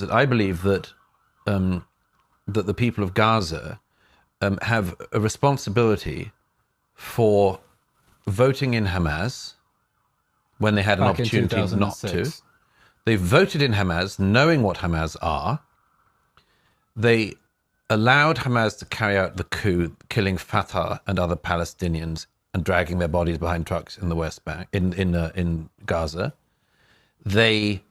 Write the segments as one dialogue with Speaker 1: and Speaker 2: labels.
Speaker 1: I believe that that the people of Gaza have a responsibility for voting in Hamas when they had an
Speaker 2: Back in
Speaker 1: opportunity not to.
Speaker 2: 2006.
Speaker 1: They voted in Hamas knowing what Hamas are. They allowed Hamas to carry out the coup, killing Fatah and other Palestinians and dragging their bodies behind trucks in the West Bank, in Gaza. They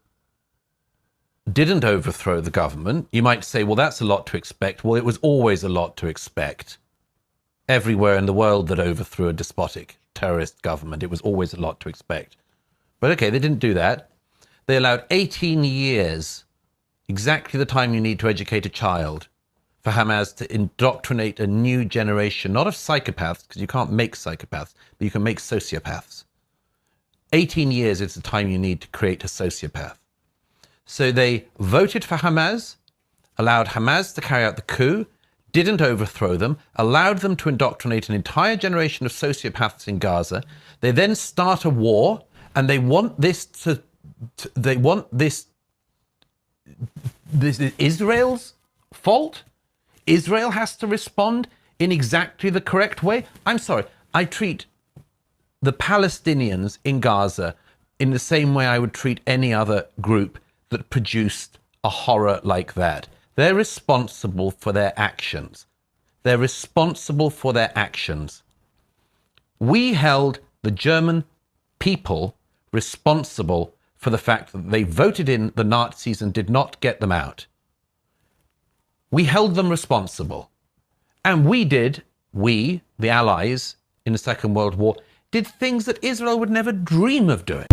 Speaker 1: didn't overthrow the government. You might say, well, that's a lot to expect. Well, it was always a lot to expect. Everywhere in the world that overthrew a despotic terrorist government, it was always a lot to expect. But okay, they didn't do that. They allowed 18 years, exactly the time you need to educate a child, for Hamas to indoctrinate a new generation, not of psychopaths, because you can't make psychopaths, but you can make sociopaths. 18 years is the time you need to create a sociopath. So they voted for Hamas, allowed Hamas to carry out the coup, didn't overthrow them, allowed them to indoctrinate an entire generation of sociopaths in Gaza. They then start a war, and they want this is Israel's fault. Israel has to respond in exactly the correct way. I'm sorry, I treat the Palestinians in Gaza in the same way I would treat any other group that produced a horror like that. They're responsible for their actions. They're responsible for their actions. We held the German people responsible for the fact that they voted in the Nazis and did not get them out. We held them responsible. And we, the Allies in the Second World War, did things that Israel would never dream of doing.